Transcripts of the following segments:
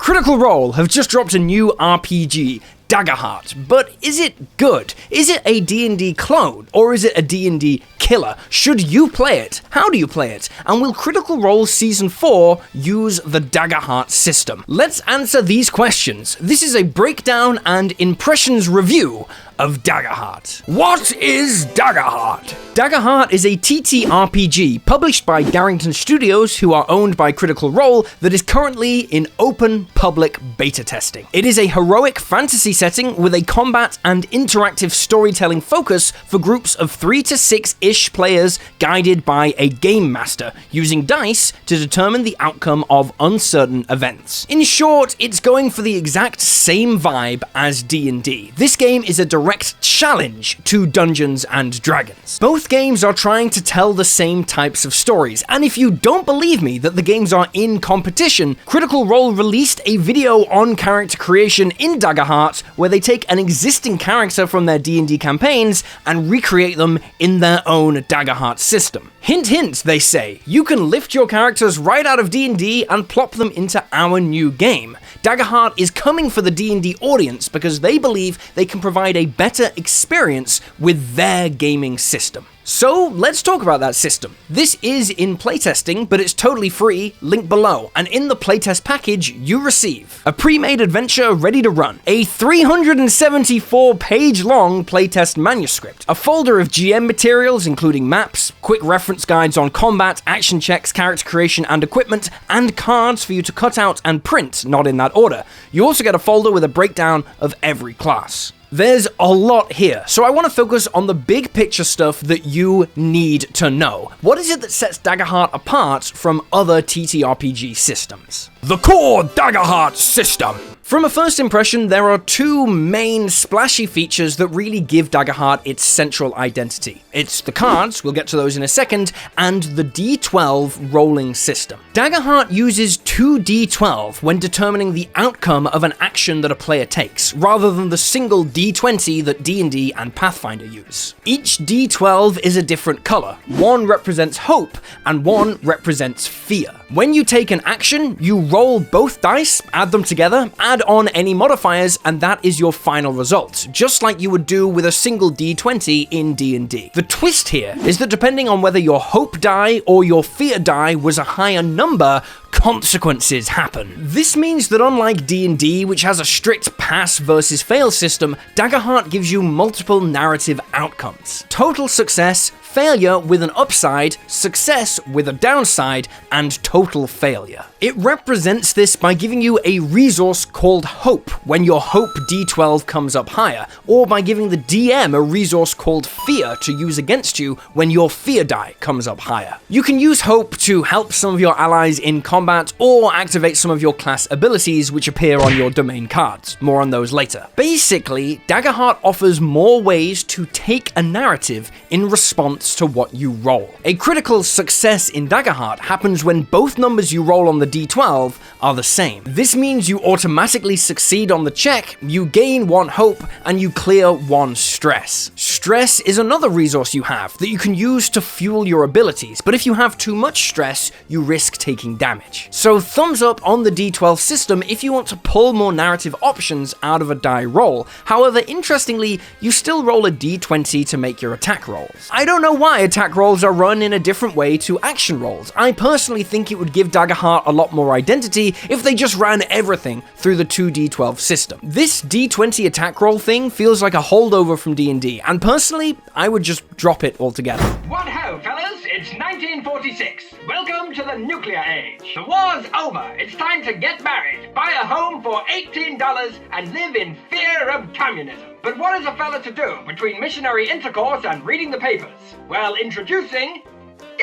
Critical Role have just dropped a new RPG, Daggerheart, but is it good? Is it a D&D clone, or is it a D&D killer? Should you play it? How do you play it? And will Critical Role Season 4 use the Daggerheart system? Let's answer these questions. This is a breakdown and impressions review of Daggerheart. What is Daggerheart? Daggerheart is a TTRPG published by Darrington Studios, who are owned by Critical Role, that is currently in open public beta testing. It is a heroic fantasy setting with a combat and interactive storytelling focus for groups of 3 to 6-ish players, guided by a game master, using dice to determine the outcome of uncertain events. In short, it's going for the exact same vibe as D&D. This game is a direct challenge to Dungeons and Dragons. Both games are trying to tell the same types of stories, and if you don't believe me that the games are in competition, Critical Role released a video on character creation in Daggerheart where they take an existing character from their D&D campaigns and recreate them in their own Daggerheart system. Hint hint, they say, you can lift your characters right out of D&D and plop them into our new game. Daggerheart is coming for the D&D audience because they believe they can provide a better experience with their gaming system. So let's talk about that system. This is in playtesting, but it's totally free, link below, and in the playtest package you receive a pre-made adventure ready to run, a 374-page long playtest manuscript, a folder of GM materials including maps, quick reference guides on combat, action checks, character creation and equipment, and cards for you to cut out and print, not in that order. You also get a folder with a breakdown of every class. There's a lot here, so I want to focus on the big picture stuff that you need to know. What is it that sets Daggerheart apart from other TTRPG systems? The core Daggerheart system! From a first impression, there are two main splashy features that really give Daggerheart its central identity. It's the cards, we'll get to those in a second, and the D12 rolling system. Daggerheart uses 2d12 when determining the outcome of an action that a player takes, rather than the single d20 that D&D and Pathfinder use. Each d12 is a different color. One represents hope, and one represents fear. When you take an action, you roll both dice, add them together, add on any modifiers, and that is your final result, just like you would do with a single d20 in D&D. The twist here is that depending on whether your hope die or your fear die was a higher number, consequences happen. This means that unlike D&D, which has a strict pass versus fail system, Daggerheart gives you multiple narrative outcomes. Total success, failure with an upside, success with a downside, and total failure. It represents this by giving you a resource called Hope when your Hope D12 comes up higher, or by giving the DM a resource called Fear to use against you when your Fear die comes up higher. You can use Hope to help some of your allies in combat, or activate some of your class abilities which appear on your domain cards. More on those later. Basically, Daggerheart offers more ways to take a narrative in response to what you roll. A critical success in Daggerheart happens when both numbers you roll on the D12 are the same. This means you automatically succeed on the check, you gain 1 hope, and you clear 1 stress. Stress is another resource you have that you can use to fuel your abilities, but if you have too much stress, you risk taking damage. So thumbs up on the D12 system if you want to pull more narrative options out of a die roll. However, interestingly, you still roll a D20 to make your attack rolls. I don't know why attack rolls are run in a different way to action rolls. I personally think it would give Daggerheart a lot more identity if they just ran everything through the 2d12 system. This D20 attack roll thing feels like a holdover from D&D, and personally, I would just drop it altogether. What ho, fellas? It's 1946. Welcome to the nuclear age. The war's over. It's time to get married, buy a home for $18, and live in fear of communism. But what is a fella to do between missionary intercourse and reading the papers? Well, introducing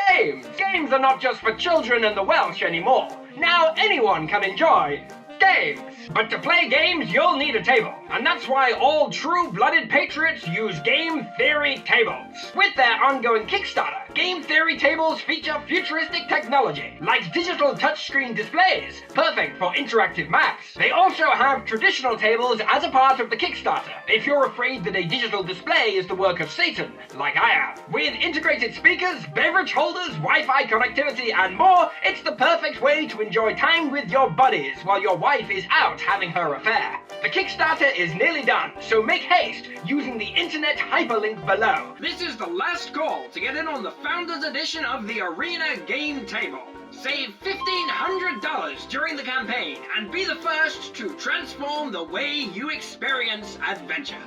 games. Games are not just for children and the Welsh anymore. Now anyone can enjoy games. But to play games, you'll need a table. And that's why all true-blooded patriots use game theory tables. With their ongoing Kickstarter, Game theory tables feature futuristic technology, like digital touchscreen displays, perfect for interactive maps. They also have traditional tables as a part of the Kickstarter, if you're afraid that a digital display is the work of Satan, like I am. With integrated speakers, beverage holders, Wi-Fi connectivity, and more, it's the perfect way to enjoy time with your buddies while your wife is out having her affair. The Kickstarter is nearly done, so make haste using the internet hyperlink below. This is the last call to get in on the Founders Edition of the Arena Game Table. Save $1,500 during the campaign and be the first to transform the way you experience adventures.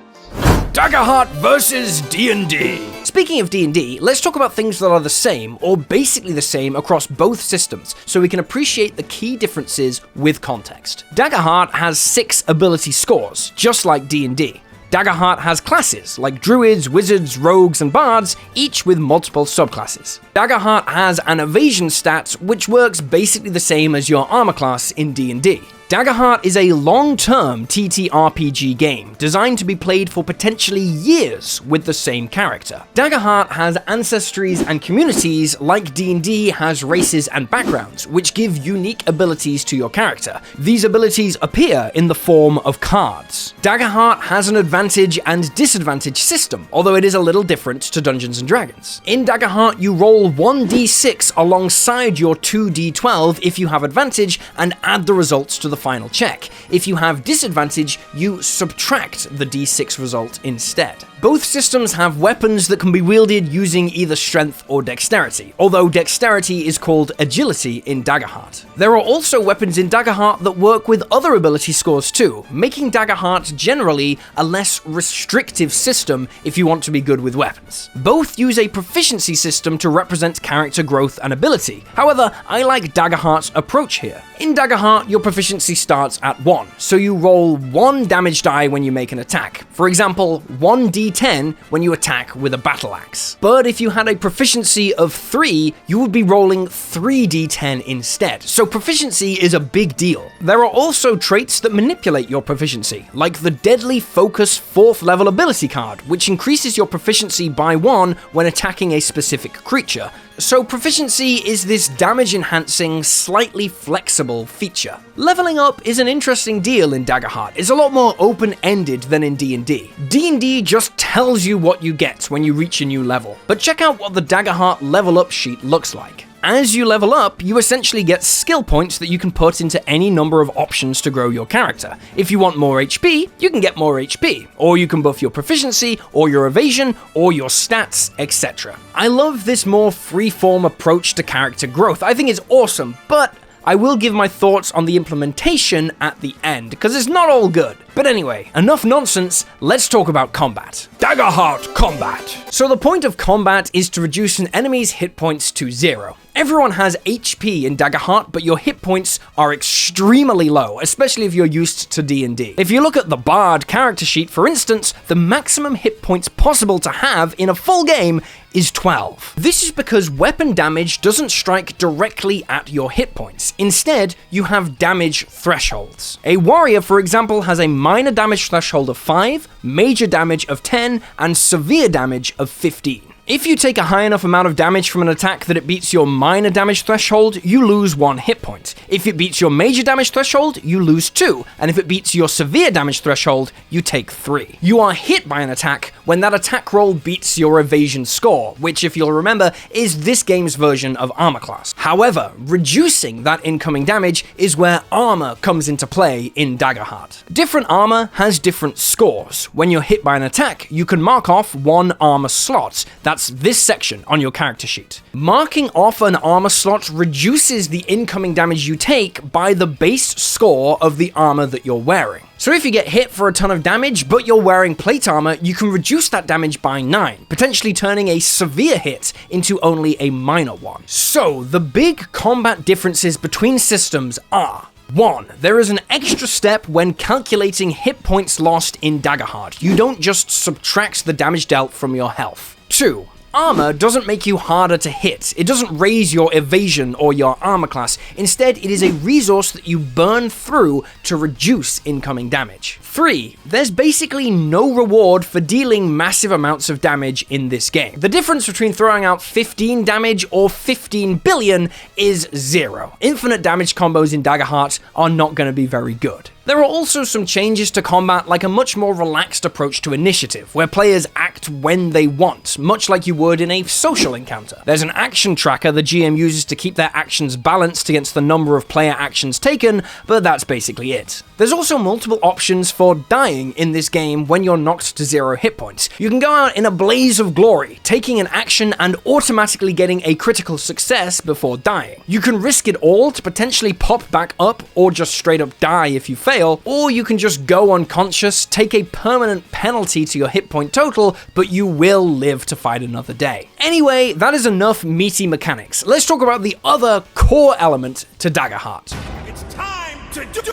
Daggerheart versus D&D. Speaking of D&D, let's talk about things that are the same, or basically the same, across both systems, so we can appreciate the key differences with context. Daggerheart has 6 ability scores, just like D&D. Daggerheart has classes, like druids, wizards, rogues, and bards, each with multiple subclasses. Daggerheart has an evasion stat, which works basically the same as your armor class in D&D. Daggerheart is a long-term TTRPG game, designed to be played for potentially years with the same character. Daggerheart has ancestries and communities like D&D has races and backgrounds, which give unique abilities to your character. These abilities appear in the form of cards. Daggerheart has an advantage and disadvantage system, although it is a little different to Dungeons & Dragons. In Daggerheart, you roll 1d6 alongside your 2d12 if you have advantage, and add the results to the final check. If you have disadvantage, you subtract the d6 result instead. Both systems have weapons that can be wielded using either strength or dexterity, although dexterity is called agility in Daggerheart. There are also weapons in Daggerheart that work with other ability scores too, making Daggerheart generally a less restrictive system if you want to be good with weapons. Both use a proficiency system to represent character growth and ability. However, I like Daggerheart's approach here. In Daggerheart, your proficiency starts at 1, so you roll 1 damage die when you make an attack. For example, 1d10 when you attack with a battle axe. But if you had a proficiency of 3, you would be rolling 3d10 instead, so proficiency is a big deal. There are also traits that manipulate your proficiency, like the Deadly Focus 4th level ability card, which increases your proficiency by 1 when attacking a specific creature. So proficiency is this damage-enhancing, slightly flexible feature. Leveling up is an interesting deal in Daggerheart. It's a lot more open-ended than in D&D. D&D just tells you what you get when you reach a new level, but check out what the Daggerheart level up sheet looks like. As you level up, you essentially get skill points that you can put into any number of options to grow your character. If you want more HP, you can get more HP, or you can buff your proficiency, or your evasion, or your stats, etc. I love this more free-form approach to character growth. I think it's awesome, but I will give my thoughts on the implementation at the end, because it's not all good. But anyway, enough nonsense, let's talk about combat. Daggerheart Combat. So the point of combat is to reduce an enemy's hit points to 0. Everyone has HP in Daggerheart, but your hit points are extremely low, especially if you're used to D&D. If you look at the Bard character sheet, for instance, the maximum hit points possible to have in a full game is 12. This is because weapon damage doesn't strike directly at your hit points. Instead, you have damage thresholds. A warrior, for example, has a minor damage threshold of 5, major damage of 10, and severe damage of 15. If you take a high enough amount of damage from an attack that it beats your minor damage threshold, you lose 1 hit point. If it beats your major damage threshold, you lose 2, and if it beats your severe damage threshold, you take 3. You are hit by an attack when that attack roll beats your evasion score, which, if you'll remember, is this game's version of armor class. However, reducing that incoming damage is where armor comes into play in Daggerheart. Different armor has different scores. When you're hit by an attack, you can mark off 1 armor slot. That's this section on your character sheet. Marking off an armor slot reduces the incoming damage you take by the base score of the armor that you're wearing. So if you get hit for a ton of damage, but you're wearing plate armor, you can reduce that damage by 9, potentially turning a severe hit into only a minor one. So the big combat differences between systems are: 1. There is an extra step when calculating hit points lost in Daggerheart. You don't just subtract the damage dealt from your health. 2. armor doesn't make you harder to hit. It doesn't raise your evasion or your armor class. Instead, it is a resource that you burn through to reduce incoming damage. 3. There's basically no reward for dealing massive amounts of damage in this game. The difference between throwing out 15 damage or 15 billion is 0. Infinite damage combos in Daggerheart are not going to be very good. There are also some changes to combat, like a much more relaxed approach to initiative, where players act when they want, much like you would in a social encounter. There's an action tracker the GM uses to keep their actions balanced against the number of player actions taken, but that's basically it. There's also multiple options for dying in this game when you're knocked to 0 hit points. You can go out in a blaze of glory, taking an action and automatically getting a critical success before dying. You can risk it all to potentially pop back up or just straight up die if you fail, or you can just go unconscious, take a permanent penalty to your hit point total, but you will live to fight another day. Anyway, that is enough meaty mechanics. Let's talk about the other core element to Daggerheart. It's time to do.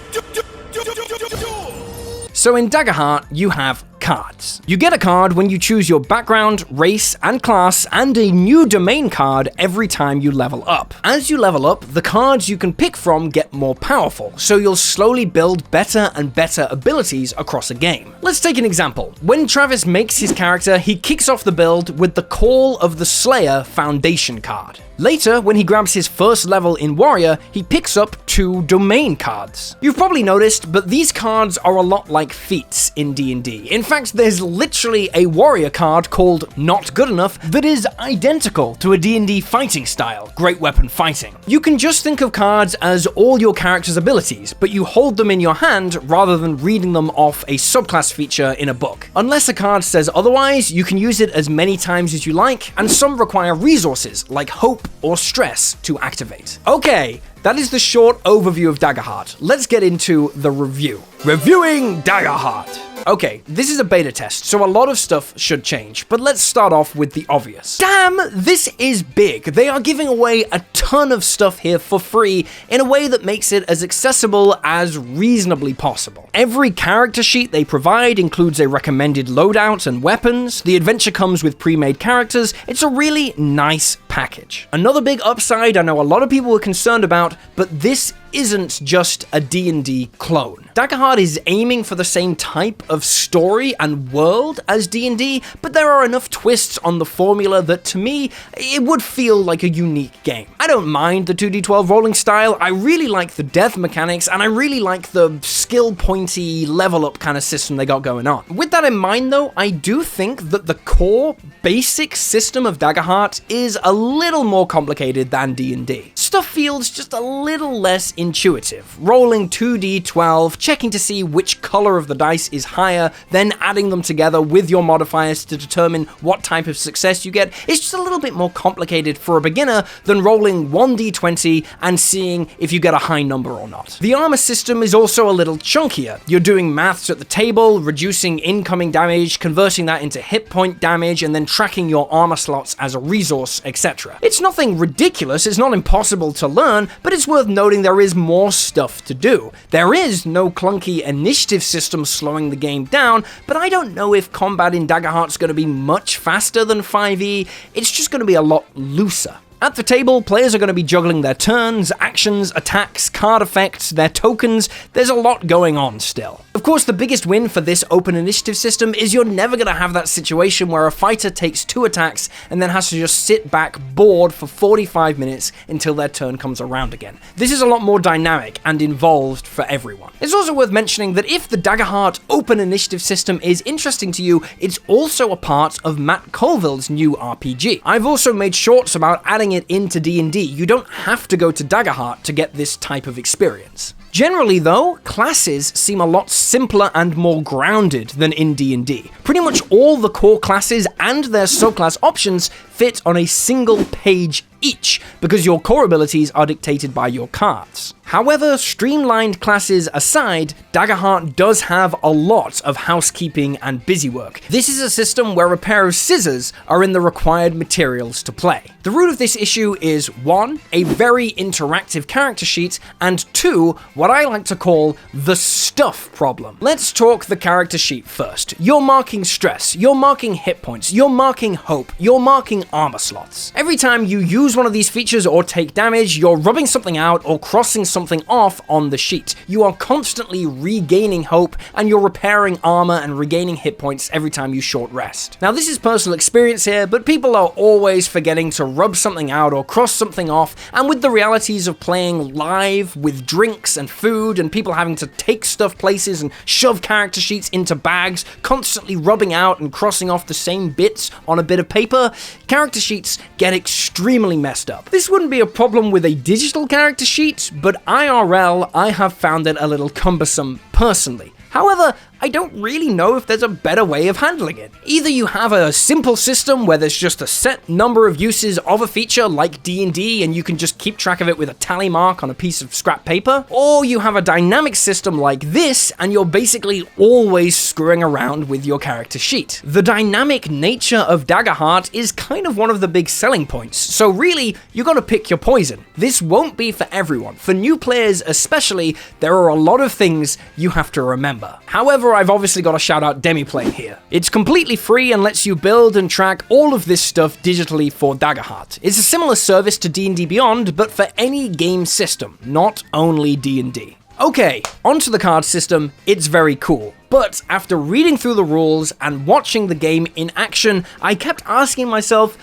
So in Daggerheart, you have cards. You get a card when you choose your background, race, and class, and a new domain card every time you level up. As you level up, the cards you can pick from get more powerful, so you'll slowly build better and better abilities across a game. Let's take an example. When Travis makes his character, he kicks off the build with the Call of the Slayer Foundation card. Later, when he grabs his first level in Warrior, he picks up 2 domain cards. You've probably noticed, but these cards are a lot like feats in D&D. In fact, there's literally a Warrior card called Not Good Enough that is identical to a D&D fighting style, Great Weapon Fighting. You can just think of cards as all your character's abilities, but you hold them in your hand rather than reading them off a subclass feature in a book. Unless a card says otherwise, you can use it as many times as you like, and some require resources like Hope or Stress to activate. Okay, that is the short overview of Daggerheart. Let's get into the review. Reviewing Daggerheart. Okay, this is a beta test, so a lot of stuff should change, but let's start off with the obvious. Damn, this is big. They are giving away a ton of stuff here for free in a way that makes it as accessible as reasonably possible. Every character sheet they provide includes a recommended loadout and weapons. The adventure comes with pre-made characters. It's a really nice package. Another big upside I know a lot of people were concerned about, but this isn't just a D&D clone. Daggerheart is aiming for the same type of story and world as D&D, but there are enough twists on the formula that to me, it would feel like a unique game. I don't mind the 2d12 rolling style, I really like the death mechanics, and I really like the skill pointy level up kind of system they got going on. With that in mind though, I do think that the core basic system of Daggerheart is a little more complicated than D&D. Stuff feels just a little less intuitive. Rolling 2d12, checking to see which color of the dice is higher, then adding them together with your modifiers to determine what type of success you get is just a little bit more complicated for a beginner than rolling 1d20 and seeing if you get a high number or not. The armor system is also a little chunkier. You're doing maths at the table, reducing incoming damage, converting that into hit point damage, and then tracking your armor slots as a resource, etc. It's nothing ridiculous, it's not impossible to learn, but it's worth noting there is more stuff to do. There is no clunky initiative system slowing the game down, but I don't know if combat in Daggerheart's going to be much faster than 5e, it's just going to be a lot looser. At the table, players are going to be juggling their turns, actions, attacks, card effects, their tokens. There's a lot going on still. Of course, the biggest win for this open initiative system is you're never going to have that situation where a fighter takes 2 attacks and then has to just sit back bored for 45 minutes until their turn comes around again. This is a lot more dynamic and involved for everyone. It's also worth mentioning that if the Daggerheart open initiative system is interesting to you, it's also a part of Matt Colville's new RPG. I've also made shorts about adding it into D&D. You don't have to go to Daggerheart to get this type of experience. Generally though, classes seem a lot simpler and more grounded than in D&D. Pretty much all the core classes and their subclass options fit on a single page each, because your core abilities are dictated by your cards. However, streamlined classes aside, Daggerheart does have a lot of housekeeping and busywork. This is a system where a pair of scissors are in the required materials to play. The root of this issue is 1. A very interactive character sheet, and 2. What I like to call the stuff problem. Let's talk the character sheet first. You're marking stress, you're marking hit points, you're marking hope, you're marking armor slots. Every time you use one of these features or take damage, you're rubbing something out or crossing something off on the sheet. You are constantly regaining hope, and you're repairing armor and regaining hit points every time you short rest. Now, this is personal experience here, but people are always forgetting to rub something out or cross something off, and with the realities of playing live with drinks and food and people having to take stuff places and shove character sheets into bags, constantly rubbing out and crossing off the same bits on a bit of paper, character sheets get extremely messed up. This wouldn't be a problem with a digital character sheet, but IRL, I have found it a little cumbersome personally. However, I don't really know if there's a better way of handling it. Either you have a simple system where there's just a set number of uses of a feature like D&D and you can just keep track of it with a tally mark on a piece of scrap paper, or you have a dynamic system like this and you're basically always screwing around with your character sheet. The dynamic nature of Daggerheart is kind of one of the big selling points, so really, you gotta pick your poison. This won't be for everyone. For new players especially, there are a lot of things you have to remember. However, I've obviously got to shout out Demiplane here. It's completely free and lets you build and track all of this stuff digitally for Daggerheart. It's a similar service to D&D Beyond, but for any game system, not only D&D. Okay, onto the card system. It's very cool. But after reading through the rules and watching the game in action, I kept asking myself,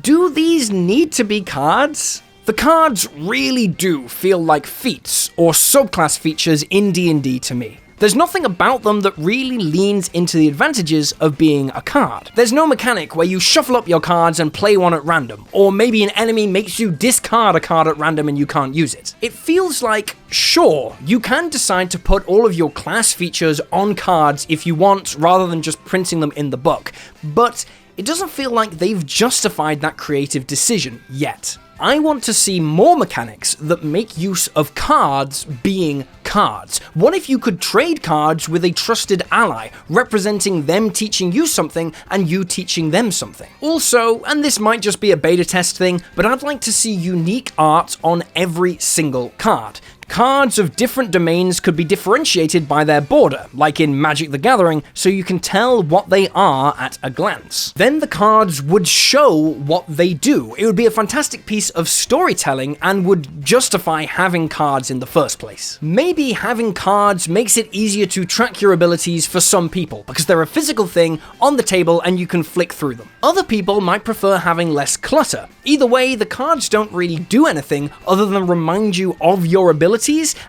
do these need to be cards? The cards really do feel like feats or subclass features in D&D to me. There's nothing about them that really leans into the advantages of being a card. There's no mechanic where you shuffle up your cards and play one at random, or maybe an enemy makes you discard a card at random and you can't use it. It feels like, sure, you can decide to put all of your class features on cards if you want, rather than just printing them in the book, but it doesn't feel like they've justified that creative decision yet. I want to see more mechanics that make use of cards being cards. What if you could trade cards with a trusted ally, representing them teaching you something and you teaching them something? Also, and this might just be a beta test thing, but I'd like to see unique art on every single card. Cards of different domains could be differentiated by their border, like in Magic the Gathering, so you can tell what they are at a glance. Then the cards would show what they do. It would be a fantastic piece of storytelling and would justify having cards in the first place. Maybe having cards makes it easier to track your abilities for some people, because they're a physical thing on the table and you can flick through them. Other people might prefer having less clutter. Either way, the cards don't really do anything other than remind you of your abilities,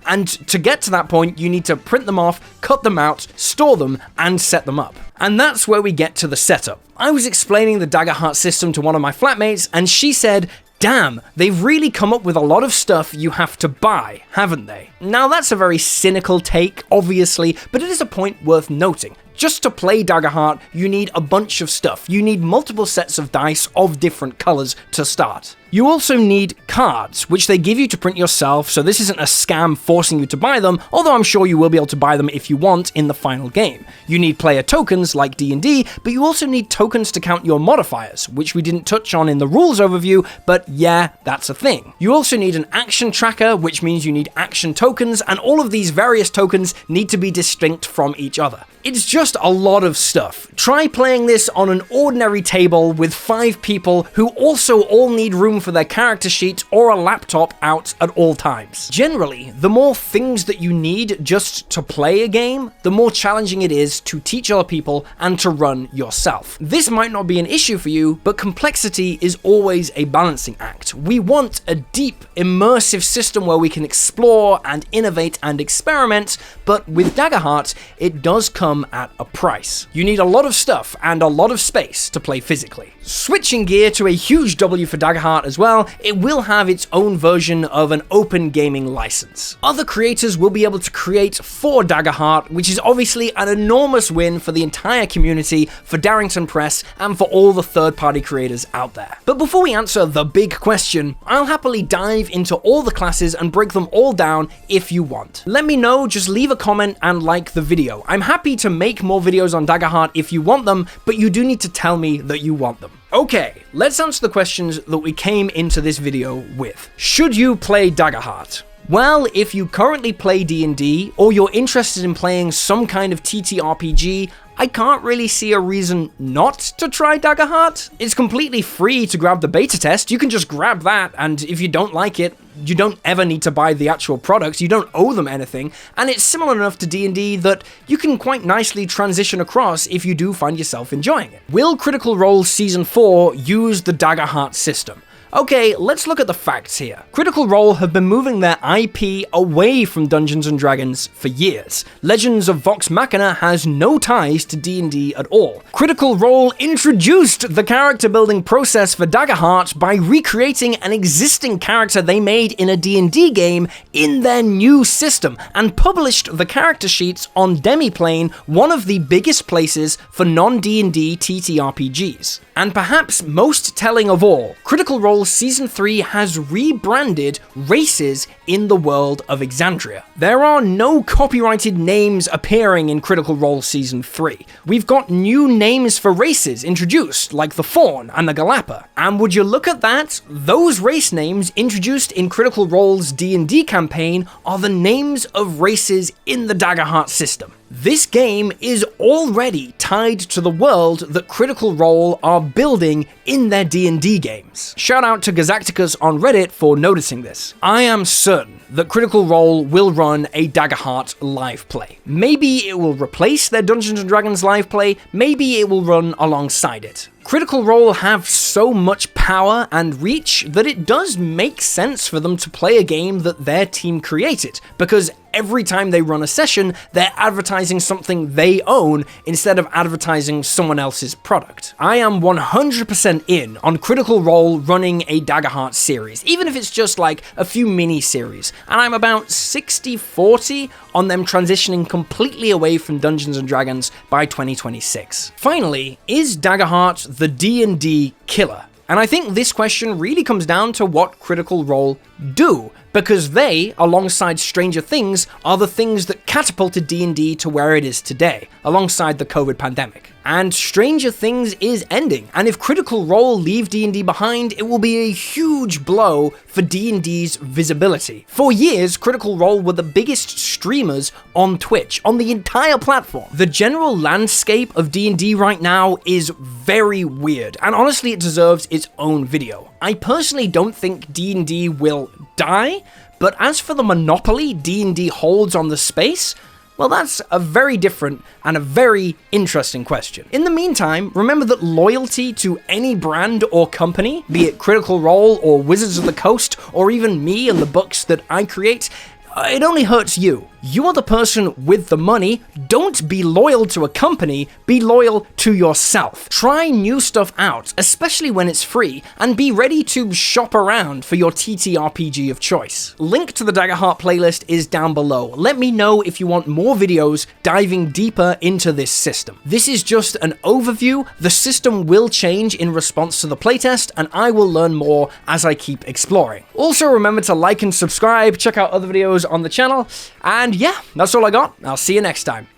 and to get to that point, you need to print them off, cut them out, store them, and set them up. And that's where we get to the setup. I was explaining the Daggerheart system to one of my flatmates, and she said, damn, they've really come up with a lot of stuff you have to buy, haven't they? Now that's a very cynical take, obviously, but it is a point worth noting. Just to play Daggerheart, you need a bunch of stuff. You need multiple sets of dice of different colors to start. You also need cards, which they give you to print yourself, so this isn't a scam forcing you to buy them, although I'm sure you will be able to buy them if you want in the final game. You need player tokens like D&D, but you also need tokens to count your modifiers, which we didn't touch on in the rules overview, but yeah, that's a thing. You also need an action tracker, which means you need action tokens, and all of these various tokens need to be distinct from each other. It's just a lot of stuff. Try playing this on an ordinary table with 5 people who also all need room for their character sheet or a laptop out at all times. Generally, the more things that you need just to play a game, the more challenging it is to teach other people and to run yourself. This might not be an issue for you, but complexity is always a balancing act. We want a deep, immersive system where we can explore and innovate and experiment, but with Daggerheart, it does come at a price. You need a lot of stuff and a lot of space to play physically. Switching gear to a huge W for Daggerheart as well, it will have its own version of an open gaming license. Other creators will be able to create for Daggerheart, which is obviously an enormous win for the entire community, for Darrington Press, and for all the third-party creators out there. But before we answer the big question, I'll happily dive into all the classes and break them all down if you want. Let me know, just leave a comment and like the video. I'm happy to make more videos on Daggerheart if you want them, but you do need to tell me that you want them. Okay, let's answer the questions that we came into this video with. Should you play Daggerheart? Well, if you currently play D&D, or you're interested in playing some kind of TTRPG, I can't really see a reason not to try Daggerheart. It's completely free to grab the beta test. You can just grab that, and if you don't like it, you don't ever need to buy the actual product. You don't owe them anything, and it's similar enough to D&D that you can quite nicely transition across if you do find yourself enjoying it. Will Critical Role Season 4 use the Daggerheart system? Okay, let's look at the facts here. Critical Role have been moving their IP away from Dungeons & Dragons for years. Legends of Vox Machina has no ties to D&D at all. Critical Role introduced the character building process for Daggerheart by recreating an existing character they made in a D&D game in their new system, and published the character sheets on Demiplane, one of the biggest places for non-D&D TTRPGs. And perhaps most telling of all, Critical Role Season 3 has rebranded races in the world of Exandria. There are no copyrighted names appearing in Critical Role Season 3. We've got new names for races introduced, like the Faun and the Galapa. And would you look at that? Those race names introduced in Critical Role's D&D campaign are the names of races in the Daggerheart system. This game is already tied to the world that Critical Role are building in their D&D games. Shout out to Gazacticus on Reddit for noticing this. I am certain that Critical Role will run a Daggerheart live play. Maybe it will replace their Dungeons & Dragons live play, maybe it will run alongside it. Critical Role have so much power and reach that it does make sense for them to play a game that their team created, because every time they run a session, they're advertising something they own instead of advertising someone else's product. I am 100% in on Critical Role running a Daggerheart series, even if it's just like a few mini-series, and I'm about 60-40 on them transitioning completely away from Dungeons & Dragons by 2026. Finally, is Daggerheart the D&D killer? And I think this question really comes down to what Critical Role do, because they, alongside Stranger Things, are the things that catapulted D&D to where it is today, alongside the COVID pandemic. And Stranger Things is ending, and if Critical Role leave D&D behind, it will be a huge blow for D&D's visibility. For years, Critical Role were the biggest streamers on Twitch, on the entire platform. The general landscape of D&D right now is very weird, and honestly it deserves its own video. I personally don't think D&D will die, but as for the monopoly D&D holds on the space, well, that's a very different and a very interesting question. In the meantime, remember that loyalty to any brand or company, be it Critical Role or Wizards of the Coast, or even me and the books that I create, it only hurts you. You are the person with the money. Don't be loyal to a company, be loyal to yourself. Try new stuff out, especially when it's free, and be ready to shop around for your TTRPG of choice. Link to the Daggerheart playlist is down below. Let me know if you want more videos diving deeper into this system. This is just an overview. The system will change in response to the playtest, and I will learn more as I keep exploring. Also, remember to like and subscribe, check out other videos on the channel, and yeah, that's all I got. I'll see you next time.